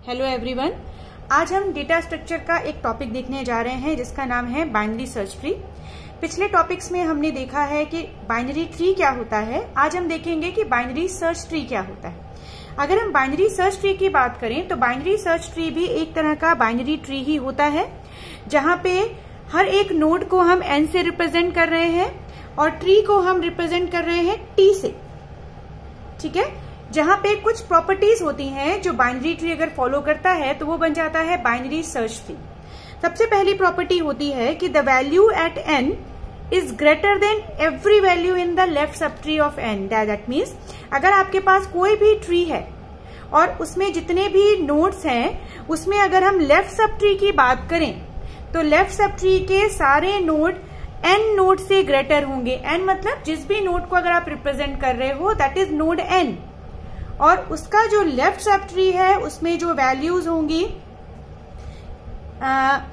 Hello everyone, आज हम data structure का एक टॉपिक देखने जा रहे हैं जिसका नाम है बाइनरी सर्च ट्री। पिछले टॉपिक्स में हमने देखा है कि बाइनरी ट्री क्या होता है। आज हम देखेंगे कि बाइनरी सर्च ट्री क्या होता है। अगर हम बाइनरी सर्च ट्री की बात करें तो बाइनरी सर्च ट्री भी एक तरह का बाइनरी ट्री ही होता है, जहां पे हर एक नोड को हम n से रिप्रेजेंट कर रहे हैं और ट्री को हम रिप्रेजेंट कर रहे हैं t से। ठीक है, जहां पे कुछ प्रॉपर्टीज होती हैं जो बाइनरी ट्री अगर फॉलो करता है तो वो बन जाता है बाइनरी सर्च ट्री। सबसे पहली प्रॉपर्टी होती है कि the value at n is greater than every value in the left subtree of n। That means अगर आपके पास कोई भी ट्री है और उसमें जितने भी नोड्स हैं उसमें अगर हम लेफ्ट सब ट्री की बात करें तो लेफ्ट सब ट्री के सारे नोड n नोड से ग्रेटर होंगे। n मतलब जिस भी नोड को अगर आप रिप्रेजेंट कर रहे हो दैट इज नोड n, और उसका जो लेफ्ट सब ट्री है उसमें जो वैल्यूज होंगी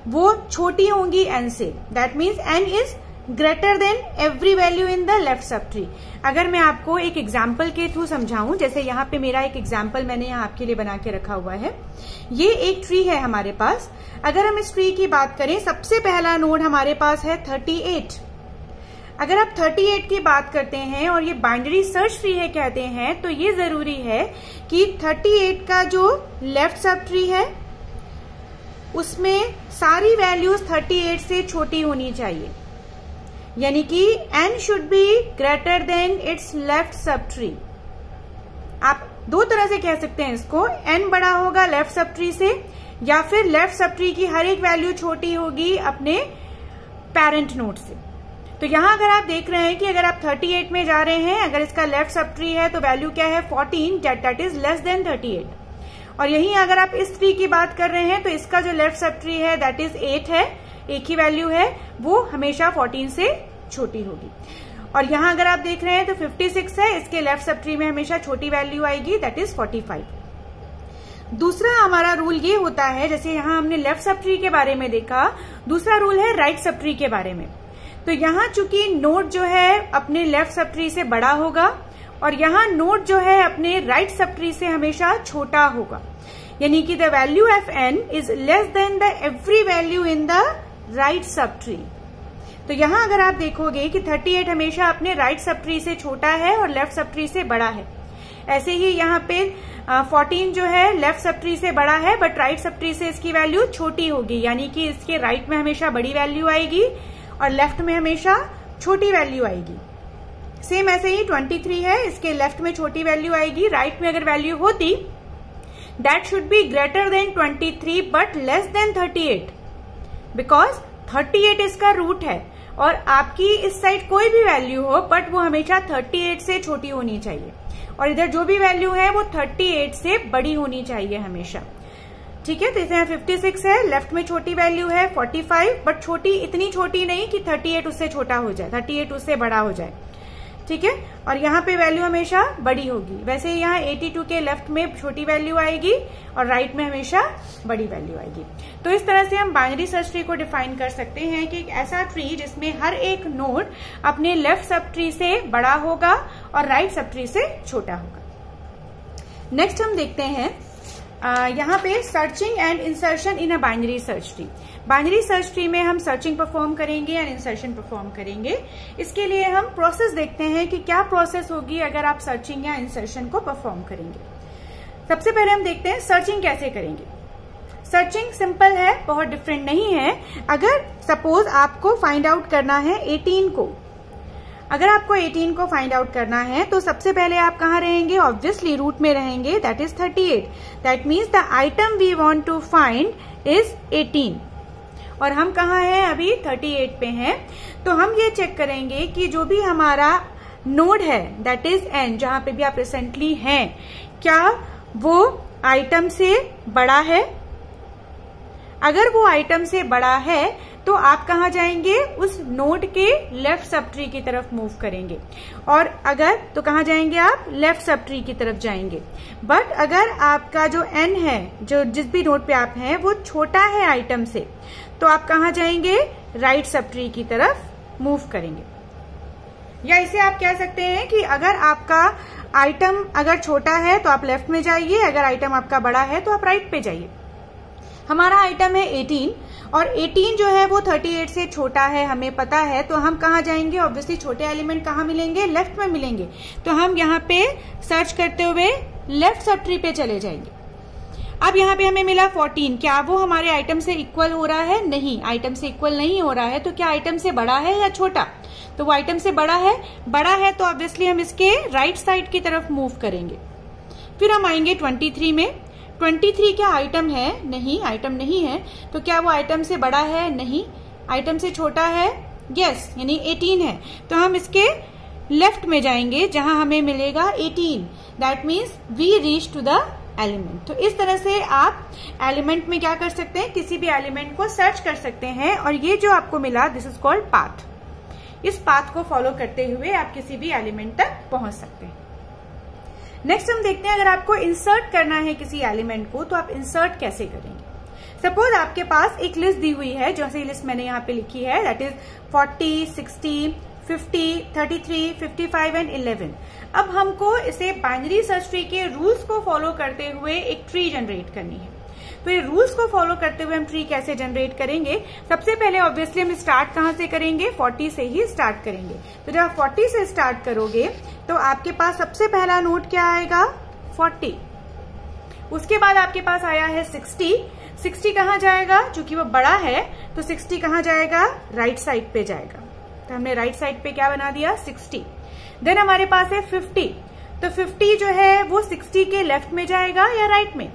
वो छोटी होंगी n से। That means n is greater than every value in the left sub tree. अगर मैं आपको एक एग्जाम्पल के थ्रू समझाऊं, जैसे यहाँ पे मेरा एक एग्जाम्पल मैंने यहाँ आपके लिए बना के रखा हुआ है। ये एक ट्री है हमारे पास। अगर हम इस ट्री की बात करें, सबसे पहला नोड हमारे पास है 38। अगर आप 38 की बात करते हैं और ये बाइनरी सर्च ट्री है कहते हैं तो ये जरूरी है कि 38 का जो लेफ्ट सब ट्री है उसमें सारी वैल्यूज 38 से छोटी होनी चाहिए, यानी कि n should be greater than it's left sub tree. आप दो तरह से कह सकते हैं इसको, n बड़ा होगा लेफ्ट सब ट्री से या फिर लेफ्ट सब ट्री की हर एक वैल्यू छोटी होगी अपने पेरेंट नोड से। तो यहां अगर आप देख रहे हैं कि अगर आप 38 में जा रहे हैं, अगर इसका लेफ्ट सब ट्री है तो वैल्यू क्या है 14, दैट इज लेस देन 38। और यहीं अगर आप इस ट्री की बात कर रहे हैं तो इसका जो लेफ्ट सब ट्री है दैट इज 8 है, एक ही वैल्यू है, वो हमेशा 14 से छोटी होगी। और यहां अगर आप देख रहे हैं तो 56 है, इसके लेफ्ट सब ट्री में हमेशा छोटी वैल्यू आएगी, दैट इज 45। दूसरा हमारा रूल ये होता है, जैसे यहां हमने लेफ्ट सब ट्री के बारे में देखा, दूसरा रूल है राइट सब ट्री के बारे में। तो यहां चूंकि नोड जो है अपने लेफ्ट सब ट्री से बड़ा होगा और यहां नोड जो है अपने राइट सब ट्री से हमेशा छोटा होगा, यानी कि the value of n is less than the every value in the right sub tree. तो यहां अगर आप देखोगे कि 38 हमेशा अपने राइट सब ट्री से छोटा है और लेफ्ट सब ट्री से बड़ा है। ऐसे ही यहाँ पे 14 जो है लेफ्ट सब ट्री से बड़ा है बट राइट सब ट्री से इसकी वैल्यू छोटी होगी, यानी कि इसके राइट में हमेशा बड़ी वैल्यू आएगी और लेफ्ट में हमेशा छोटी वैल्यू आएगी। सेम ऐसे ही 23 है, इसके लेफ्ट में छोटी वैल्यू आएगी, राइट में अगर वैल्यू होती that should be greater than 23 but less than 38, because 38 इसका रूट है और आपकी इस साइड कोई भी वैल्यू हो बट वो हमेशा 38 से छोटी होनी चाहिए और इधर जो भी वैल्यू है वो 38 से बड़ी होनी चाहिए हमेशा। ठीक है, तो इसे 56 है, लेफ्ट में छोटी वैल्यू है 45 बट छोटी इतनी छोटी नहीं कि 38 उससे छोटा हो जाए, 38 उससे बड़ा हो जाए। ठीक है, और यहाँ पे वैल्यू हमेशा बड़ी होगी। वैसे यहाँ 82 के लेफ्ट में छोटी वैल्यू आएगी और राइट में हमेशा बड़ी वैल्यू आएगी। तो इस तरह से हम बाइनरी सर्च ट्री को डिफाइन कर सकते हैं कि एक ऐसा ट्री जिसमें हर एक नोड अपने लेफ्ट सब ट्री से बड़ा होगा और राइट सब ट्री से छोटा होगा। नेक्स्ट हम देखते हैं यहाँ पे searching and insertion in a binary search tree. Binary search tree में हम सर्चिंग परफॉर्म करेंगे एंड इंसर्शन परफॉर्म करेंगे। इसके लिए हम प्रोसेस देखते हैं कि क्या प्रोसेस होगी अगर आप सर्चिंग या इंसर्शन को परफॉर्म करेंगे। सबसे पहले हम देखते हैं सर्चिंग कैसे करेंगे। सर्चिंग सिंपल है, बहुत डिफरेंट नहीं है। अगर सपोज आपको फाइंड आउट करना है 18 को, अगर आपको 18 को फाइंड आउट करना है तो सबसे पहले आप कहाँ रहेंगे, ऑब्वियसली रूट में रहेंगे, that is 38। That means the item we want to find is 18 और हम कहाँ हैं, अभी 38 पे हैं। तो हम ये चेक करेंगे कि जो भी हमारा नोड है दैट इज n, जहां पे भी आप रिसेंटली हैं, क्या वो आइटम से बड़ा है। अगर वो आइटम से बड़ा है तो आप कहाँ जाएंगे, उस नोड के लेफ्ट सब ट्री की तरफ मूव करेंगे, और अगर तो कहाँ जाएंगे आप, लेफ्ट सब ट्री की तरफ जाएंगे। बट अगर आपका जो n है, जो जिस भी नोड पे आप हैं, वो छोटा है आइटम से, तो आप कहाँ जाएंगे, राइट सब ट्री की तरफ मूव करेंगे। या इसे आप कह सकते हैं कि अगर आपका आइटम अगर छोटा है तो आप लेफ्ट में जाइए, अगर आइटम आपका बड़ा है तो आप राइट पे जाइए। हमारा आइटम है 18 और 18 जो है वो 38 से छोटा है, हमें पता है, तो हम कहाँ जाएंगे? ऑब्वियसली छोटे एलिमेंट कहाँ मिलेंगे? लेफ्ट में मिलेंगे। तो हम यहाँ पे सर्च करते हुए लेफ्ट सब ट्री पे चले जाएंगे। अब यहाँ पे हमें मिला 14, क्या वो हमारे आइटम से इक्वल हो रहा है? नहीं, आइटम से इक्वल नहीं हो रहा है। तो क्या आइटम से बड़ा है या छोटा? तो वो आइटम से बड़ा है। बड़ा है तो ऑब्वियसली हम इसके राइट साइड की तरफ मूव करेंगे। फिर हम आएंगे 23 में। 23 क्या आइटम है? नहीं, आइटम नहीं है। तो क्या वो आइटम से बड़ा है? नहीं, आइटम से छोटा है। यस, यानी 18 है। तो हम इसके लेफ्ट में जाएंगे जहां हमें मिलेगा 18। That means we reach to the element. तो इस तरह से आप एलिमेंट में क्या कर सकते हैं? किसी भी एलिमेंट को सर्च कर सकते हैं। और ये जो आपको मिला, दिस इज कॉल्ड पाथ। इस पाथ को फॉलो करते हुए आप किसी भी एलिमेंट तक पहुंच सकते हैं। नेक्स्ट हम देखते हैं, अगर आपको इंसर्ट करना है किसी एलिमेंट को तो आप इंसर्ट कैसे करेंगे। सपोज आपके पास एक लिस्ट दी हुई है, जैसे लिस्ट मैंने यहाँ पे लिखी है, दैट इज 40, 60, 50, 33, 55 एंड 11। अब हमको इसे बाइनरी सर्च ट्री के रूल्स को फॉलो करते हुए एक ट्री जनरेट करनी है। तो ये रूल्स को फॉलो करते हुए हम ट्री कैसे जनरेट करेंगे? सबसे पहले ऑब्वियसली हम स्टार्ट कहां से करेंगे? 40 से ही स्टार्ट करेंगे। तो जब आप 40 से स्टार्ट करोगे तो आपके पास सबसे पहला नोड क्या आएगा? 40। उसके बाद आपके पास आया है 60। 60 कहां जाएगा? चूंकि वो बड़ा है तो 60 कहां जाएगा? राइट साइड पे जाएगा। तो हमने राइट साइड पे क्या बना दिया? 60। देन हमारे पास है 50। तो 50 जो है वो 60 के लेफ्ट में जाएगा या राइट में?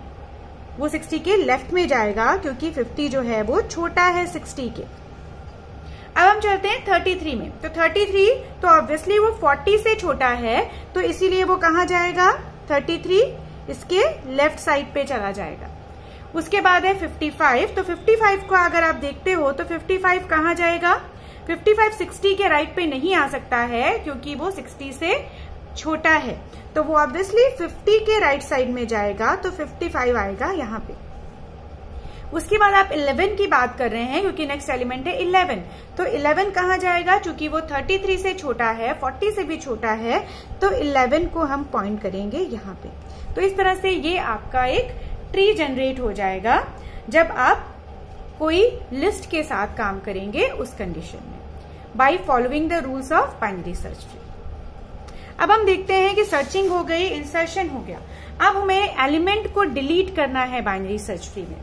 वो 60 के लेफ्ट में जाएगा क्योंकि 50 जो है वो छोटा है 60 के। अब हम चलते हैं 33 में। तो 33 तो ऑब्वियसली वो 40 से छोटा है, तो इसीलिए वो कहां जाएगा? 33 इसके लेफ्ट साइड पे चला जाएगा। उसके बाद है 55। तो 55 को अगर आप देखते हो तो 55 कहां जाएगा? 55 60 के राइट पे नहीं आ सकता है क्योंकि वो 60 से छोटा है। तो वो ऑब्वियसली 50 के राइट साइड में जाएगा, तो 55 आएगा यहाँ पे। उसके बाद आप 11 की बात कर रहे हैं क्योंकि नेक्स्ट एलिमेंट है 11। तो 11 कहां जाएगा? चूंकि वो 33 से छोटा है, 40 से भी छोटा है, तो 11 को हम पॉइंट करेंगे यहाँ पे। तो इस तरह से ये आपका एक ट्री जनरेट हो जाएगा जब आप कोई लिस्ट के साथ काम करेंगे उस कंडीशन में, by following the rules of binary search tree. अब हम देखते हैं कि सर्चिंग हो गई, इंसर्शन हो गया। अब हमें एलिमेंट को डिलीट करना है बाइनरी सर्च ट्री में।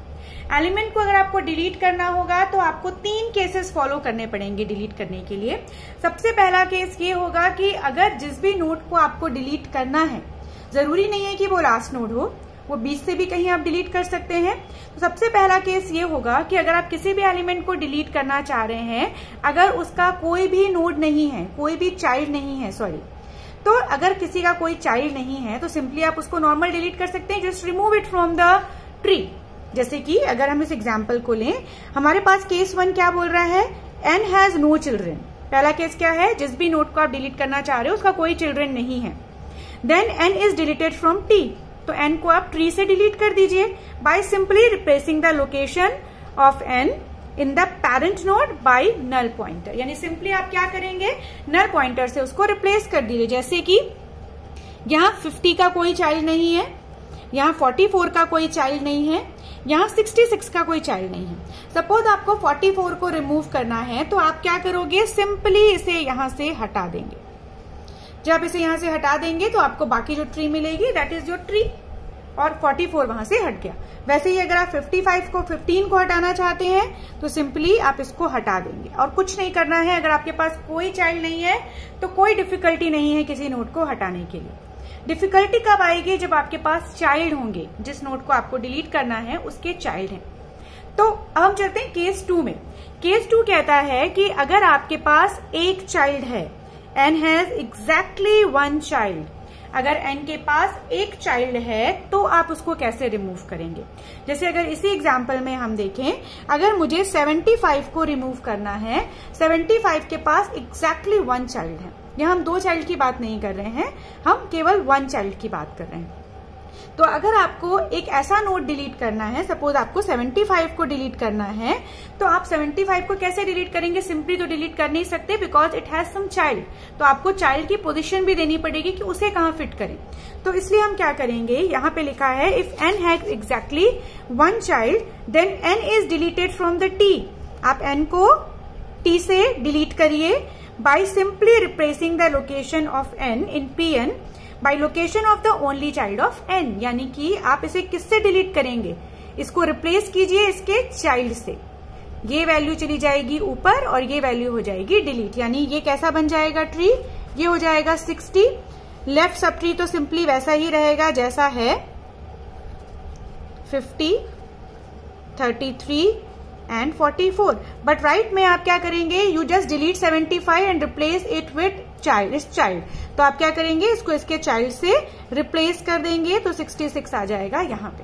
एलिमेंट को अगर आपको डिलीट करना होगा तो आपको 3 केसेस फॉलो करने पड़ेंगे डिलीट करने के लिए। सबसे पहला केस ये होगा कि अगर जिस भी नोड को आपको डिलीट करना है, जरूरी नहीं है कि वो लास्ट नोड हो, वो 20 से भी कहीं आप डिलीट कर सकते हैं। तो सबसे पहला केस ये होगा कि अगर आप किसी भी एलिमेंट को डिलीट करना चाह रहे हैं, अगर उसका कोई भी नोड नहीं है, कोई भी चाइल्ड नहीं है, तो अगर किसी का कोई चाइल्ड नहीं है तो सिंपली आप उसको नॉर्मल डिलीट कर सकते हैं, just remove it from the tree. जैसे कि अगर हम इस एग्जांपल को लें, हमारे पास केस 1 क्या बोल रहा है? n has no children. पहला केस क्या है? जिस भी नोड को आप डिलीट करना चाह रहे हो उसका कोई चिल्ड्रन नहीं है। Then n is deleted from t। तो n को आप ट्री से डिलीट कर दीजिए by simply replacing the location of n in the parent node by null pointer. यानी सिंपली आप क्या करेंगे? नल पॉइंटर से उसको रिप्लेस कर दीजिए। जैसे कि यहाँ 50 का कोई चाइल्ड नहीं है, यहाँ 44 का कोई चाइल्ड नहीं है, यहाँ 66 का कोई चाइल्ड नहीं है। सपोज आपको 44 को रिमूव करना है तो आप क्या करोगे? सिंपली इसे यहां से हटा देंगे। जब इसे यहां से हटा देंगे तो आपको बाकी जो ट्री मिलेगी, दैट इज योर ट्री, और 44 वहां से हट गया। वैसे ही अगर आप 55 को 15 को हटाना चाहते हैं तो सिंपली आप इसको हटा देंगे और कुछ नहीं करना है। अगर आपके पास कोई चाइल्ड नहीं है तो कोई डिफिकल्टी नहीं है किसी नोड को हटाने के लिए। डिफिकल्टी कब आएगी? जब आपके पास चाइल्ड होंगे, जिस नोड को आपको डिलीट करना है उसके चाइल्ड हैं। तो हम चलते हैं केस 2 में। केस 2 कहता है कि अगर आपके पास एक चाइल्ड है, n हैज एग्जैक्टली 1 चाइल्ड, अगर n के पास एक चाइल्ड है तो आप उसको कैसे रिमूव करेंगे? जैसे अगर इसी एग्जांपल में हम देखें, अगर मुझे 75 को रिमूव करना है, 75 के पास एग्जैक्टली 1 चाइल्ड है। यहां हम 2 चाइल्ड की बात नहीं कर रहे हैं, हम केवल 1 चाइल्ड की बात कर रहे हैं। तो अगर आपको एक ऐसा नोड डिलीट करना है, सपोज आपको 75 को डिलीट करना है, तो आप 75 को कैसे डिलीट करेंगे? सिंपली तो डिलीट कर नहीं सकते, because it has some child. तो आपको चाइल्ड की पोजीशन भी देनी पड़ेगी कि उसे कहां फिट करें। तो इसलिए हम क्या करेंगे, यहां पे लिखा है if n has exactly 1 child then n is deleted from the t। आप n को t से डिलीट करिए by simply replacing the location of n in Pn by location of the only child of n। यानी कि आप इसे किससे delete करेंगे? इसको रिप्लेस कीजिए इसके चाइल्ड से। ये वैल्यू चली जाएगी ऊपर और ये वैल्यू हो जाएगी डिलीट। यानी ये कैसा बन जाएगा ट्री? ये हो जाएगा 60। लेफ्ट सब ट्री तो सिंपली वैसा ही रहेगा जैसा है, 50, 33 एंड 44। बट राइट में आप क्या करेंगे? You just delete 75 and replace it with child, इस चाइल्ड। तो आप क्या करेंगे? इसको इसके चाइल्ड से रिप्लेस कर देंगे तो 66 आ जाएगा यहां पे।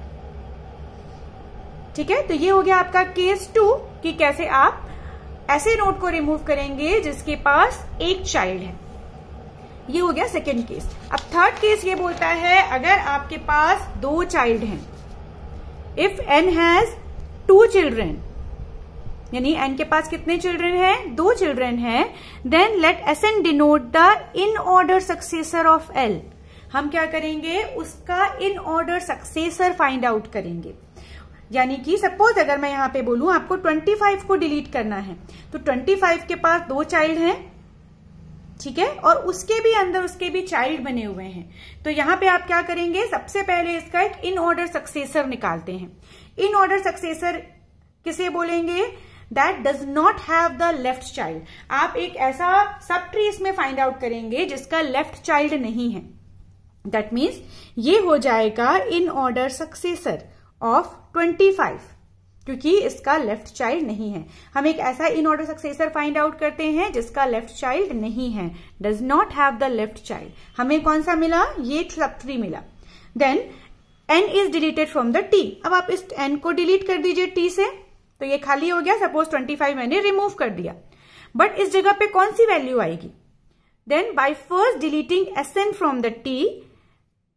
ठीक है, तो ये हो गया आपका केस 2 कि कैसे आप ऐसे नोड को रिमूव करेंगे जिसके पास एक चाइल्ड है। ये हो गया सेकेंड केस। अब थर्ड केस ये बोलता है अगर आपके पास 2 चाइल्ड हैं, इफ n हैज 2 चिल्ड्रेन, यानी n के पास कितने चिल्ड्रन हैं? 2 चिल्ड्रन हैं, then let Sn denote the inorder successor of L। हम क्या करेंगे? उसका inorder successor find out करेंगे। यानी कि सपोज अगर मैं यहां पे बोलूं आपको 25 को डिलीट करना है, तो 25 के पास 2 चाइल्ड हैं, ठीक है, और उसके भी अंदर उसके भी चाइल्ड बने हुए हैं। तो यहां पे आप क्या करेंगे? सबसे पहले इसका एक इन ऑर्डर सक्सेसर निकालते हैं। इन ऑर्डर सक्सेसर किसे बोलेंगे? That does not have the left child. आप एक ऐसा सब ट्री इसमें फाइंड आउट करेंगे जिसका लेफ्ट चाइल्ड नहीं है। दैट मीन्स ये हो जाएगा इन ऑर्डर सक्सेसर ऑफ 25, क्योंकि इसका लेफ्ट चाइल्ड नहीं है। हम एक ऐसा inorder successor find out करते हैं जिसका लेफ्ट चाइल्ड नहीं है, does not have the left child. हमें कौन सा मिला? ये सब ट्री मिला। Then n is deleted from the t। अब आप इस n को डिलीट कर दीजिए t से, तो ये खाली हो गया। सपोज 25 मैंने रिमूव कर दिया, बट इस जगह पे कौन सी वैल्यू आएगी? Then by first deleting Sn from the t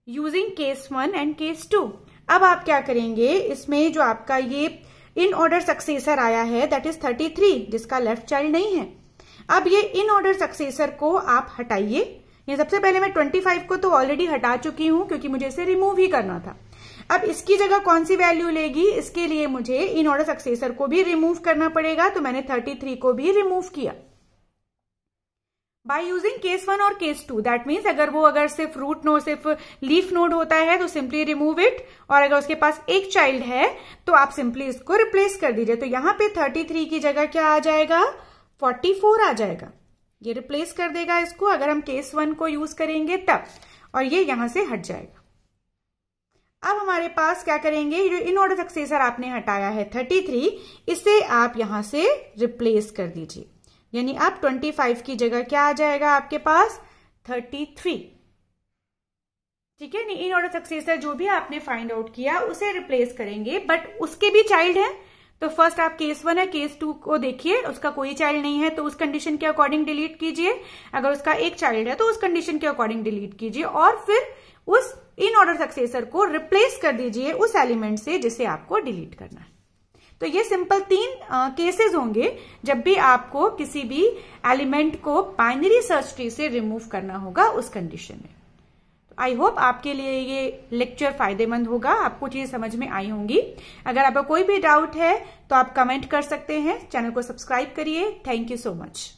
using case 1 and case 2। अब आप क्या करेंगे? इसमें जो आपका ये इन ऑर्डर सक्सेसर आया है दैट इज 33, जिसका लेफ्ट चाइल्ड नहीं है। अब ये इन ऑर्डर सक्सेसर को आप हटाइए। ये सबसे पहले मैं 25 को तो ऑलरेडी हटा चुकी हूं क्योंकि मुझे इसे रिमूव ही करना था। अब इसकी जगह कौन सी वैल्यू लेगी? इसके लिए मुझे इन ऑर्डर सक्सेसर को भी रिमूव करना पड़ेगा, तो मैंने 33 को भी रिमूव किया बाय यूजिंग केस 1 और केस 2। दैट मीन्स अगर सिर्फ रूट नोड, सिर्फ लीफ नोड होता है तो सिंपली रिमूव इट, और अगर उसके पास एक चाइल्ड है तो आप सिंपली इसको रिप्लेस कर दीजिए। तो यहां पे 33 की जगह क्या आ जाएगा? 44 आ जाएगा। ये रिप्लेस कर देगा इसको अगर हम केस 1 को यूज करेंगे तब, और ये यहां से हट जाएगा। अब हमारे पास क्या करेंगे? जो इन ऑर्डर सक्सेसर आपने हटाया है 33, इसे आप यहां से रिप्लेस कर दीजिए। यानी अब 25 की जगह क्या आ जाएगा आपके पास? 33। ठीक है, इन ऑर्डर सक्सेसर जो भी आपने फाइंड आउट किया उसे रिप्लेस करेंगे, बट उसके भी चाइल्ड है। तो फर्स्ट आप केस 1 है केस 2 को देखिए, उसका कोई चाइल्ड नहीं है तो उस कंडीशन के अकॉर्डिंग डिलीट कीजिए। अगर उसका एक चाइल्ड है तो उस कंडीशन के अकॉर्डिंग डिलीट कीजिए, और फिर उस इन ऑर्डर सक्सेसर को रिप्लेस कर दीजिए उस एलिमेंट से जिसे आपको डिलीट करना है। तो ये सिंपल 3 केसेस होंगे जब भी आपको किसी भी एलिमेंट को बाइनरी सर्च ट्री से रिमूव करना होगा उस कंडीशन में। तो आई होप आपके लिए ये लेक्चर फायदेमंद होगा, आपको चीजें समझ में आई होंगी। अगर आपका कोई भी डाउट है तो आप कमेंट कर सकते हैं। चैनल को सब्सक्राइब करिए। Thank you so much.